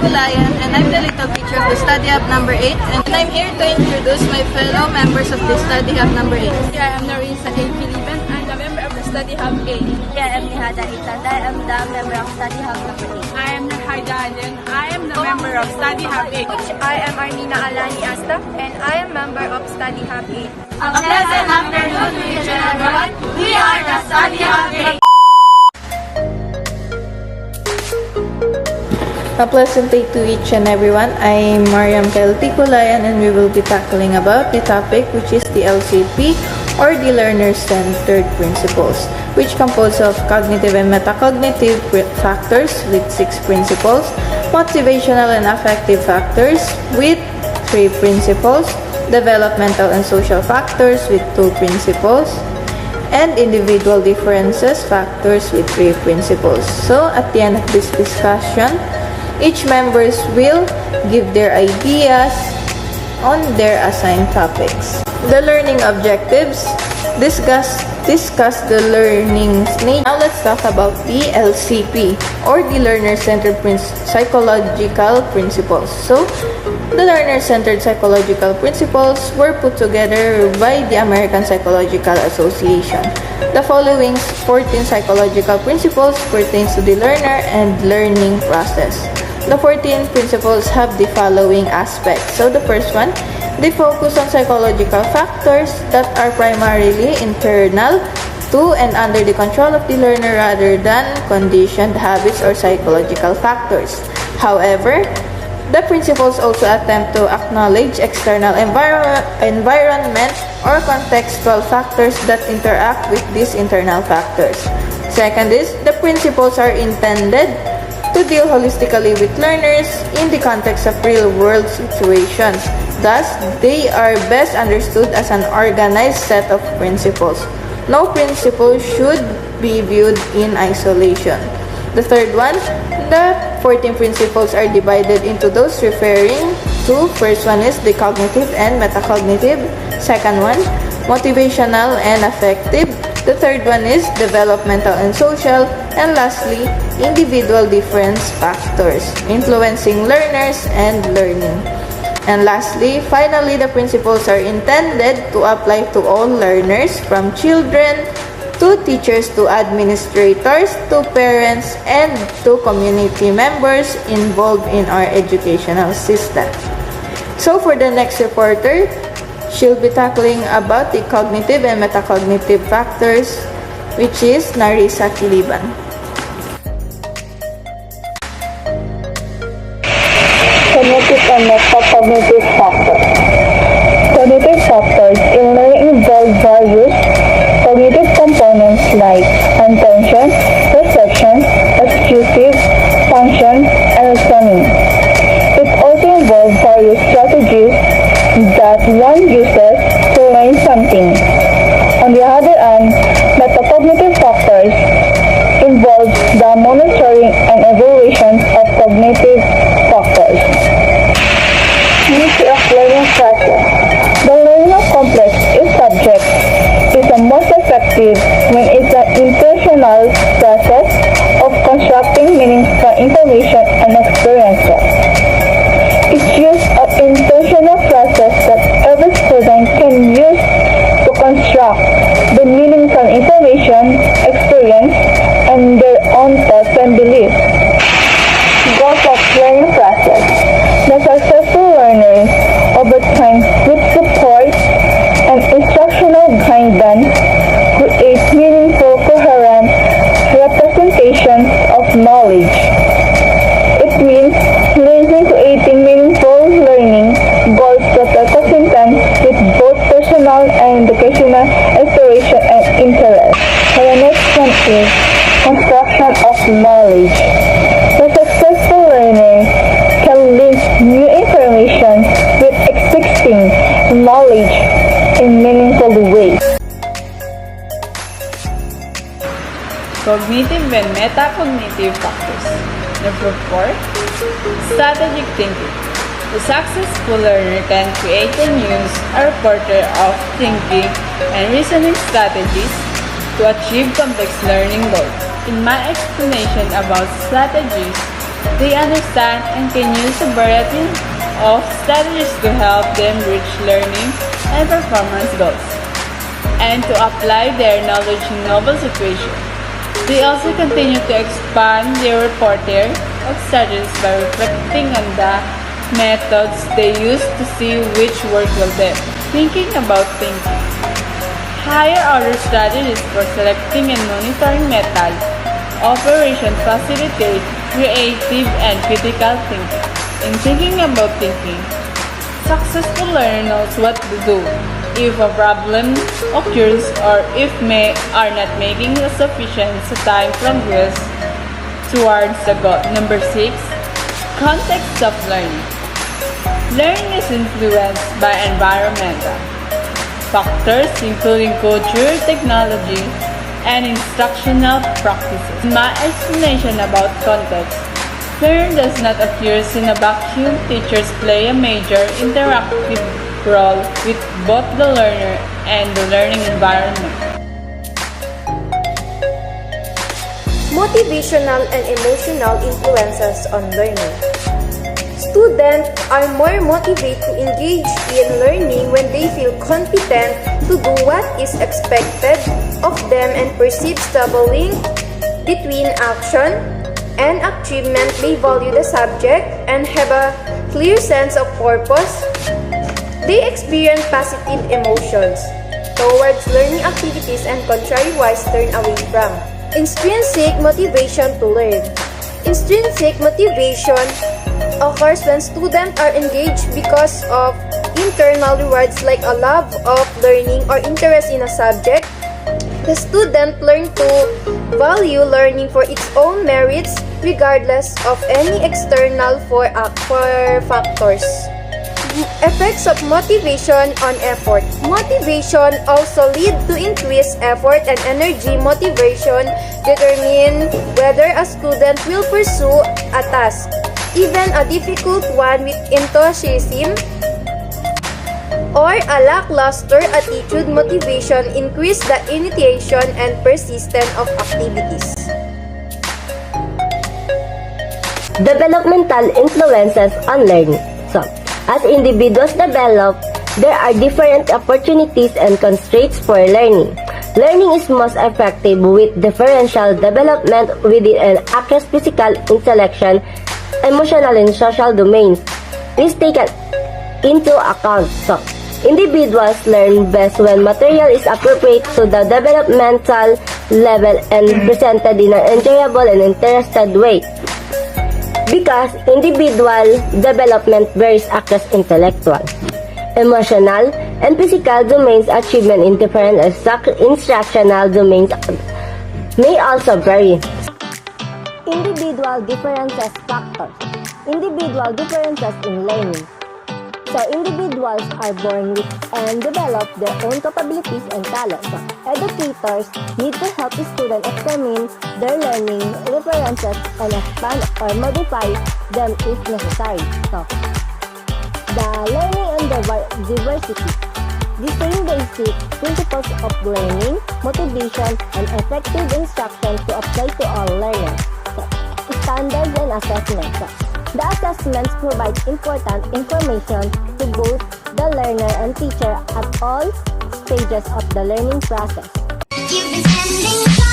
Kulayan, and I'm the little teacher of the Study Hub number 8, and I'm here to introduce my fellow members of the Study Hub number 8. I am Narisa A. Philippen. I'm the member of the Study Hub 8. I am Nihada Itanda. I am the member of Study Hub number 8. I am Nahaida Allen. I am the member of Study Hub 8. I am Arnina Alani Asta, and I am member of Study Hub 8. A pleasant afternoon to each and everyone. We are the Study Hub 8. A pleasant day to each and everyone. I'm Mariam Kelty Kulayan, and we will be tackling about the topic, which is the LCP, or the Learner-Centered Principles, which compose of cognitive and metacognitive factors with 6 principles, motivational and affective factors with 3 principles, developmental and social factors with 2 principles, and individual differences factors with 3 principles. So at the end of this discussion, each members will give their ideas on their assigned topics. The learning objectives, discuss the learning need. Now let's talk about the LCP, or the Learner-Centered Psychological Principles. So the Learner-Centered Psychological Principles were put together by the American Psychological Association. The following 14 psychological principles pertains to the learner and learning process. The 14 principles have the following aspects. So the first one, they focus on psychological factors that are primarily internal to and under the control of the learner rather than conditioned habits or psychological factors. However, the principles also attempt to acknowledge external environment or contextual factors that interact with these internal factors. Second is, the principles are intended to deal holistically with learners in the context of real-world situations. Thus, they are best understood as an organized set of principles. No principle should be viewed in isolation. The third one, the 14 principles are divided into those referring to. First one is the cognitive and metacognitive. Second one, motivational and affective. The third one is developmental and social. And lastly, individual difference factors influencing learners and learning. And lastly, finally, the principles are intended to apply to all learners, from children to teachers to administrators to parents and to community members involved in our educational system. So for the next reporter, she'll be tackling about the cognitive and metacognitive factors, which is Narisa Kiliban. Cognitive and metacognitive factors. Cognitive factors in learning involve various cognitive components like attention, perception, executive function, and reasoning. It also involves various strategies that one uses to learn something. On the other hand, metacognitive factors involve the monitoring and evaluation of cognitive factors. Unity of learning process. The learning of complex subjects is the most effective when it's an intentional process of constructing meaningful information and experiences. It's use of intentional process that every student can use to construct the meaningful information, experience, and their own thoughts and beliefs. Goals of learning process. The successful learner over time with support and instructional guidance creates meaningful, coherent representations of knowledge. It means learning creating meaningful learning goals that are consistent with both personal and educational aspiration and interest. The next one is construction of knowledge. The successful learner can link new information with existing knowledge in meaningful ways. Cognitive and metacognitive factors. Number 4, strategic thinking. The successful learner can create and use a repertoire of thinking and reasoning strategies to achieve complex learning goals. In my explanation about strategies, They understand and can use a variety of strategies to help them reach learning and performance goals, and to apply their knowledge in novel situations. They also continue to expand their repertoire of strategies by reflecting on the methods they use to see which work well them. Thinking about thinking. Higher order strategies for selecting and monitoring method operation facilitate creative and critical thinking. In thinking about thinking, successful learner knows what to do if a problem occurs or if are not making a sufficient time progress towards the goal. Number 6, context of learning. Learning is influenced by environmental factors including culture, technology, and instructional practices. In my explanation about context, learning does not occur in a vacuum. Teachers play a major interactive role with both the learner and the learning environment. Motivational and emotional influences on learning. Students are more motivated to engage in learning when they feel confident to do what is expected of them and perceive stable link between action and achievement. They value the subject and have a clear sense of purpose. They experience positive emotions towards learning activities and contrary-wise turn away from. Intrinsic motivation to learn. Intrinsic motivation occurs when students are engaged because of internal rewards like a love of learning or interest in a subject. The student learns to value learning for its own merits regardless of any external factors. Effects of motivation on effort. Motivation also lead to increased effort and energy. Motivation determine whether a student will pursue a task, even a difficult one, with enthusiasm or a lackluster attitude. Motivation increase the initiation and persistence of activities. Developmental influences on learning. So, as individuals develop, there are different opportunities and constraints for learning. Learning is most effective with differential development within an across physical, intellectual, emotional, and social domains. This taken into account. So, individuals learn best when material is appropriate to the developmental level and presented in an enjoyable and interested way. Because individual development varies across intellectual, emotional, and physical domains, achievement in different instructional domains may also vary. Individual differences factors. Individual differences in learning. So, individuals are born with and develop their own capabilities and talents. So, educators need to help the student examine their learning references and expand or modify them if necessary. So, the learning and diversity. The same basic principles of learning, motivation, and effective instruction to apply to all learners. So, standards and assessments. So, the assessments provide important information to both the learner and teacher at all stages of the learning process. You've been spending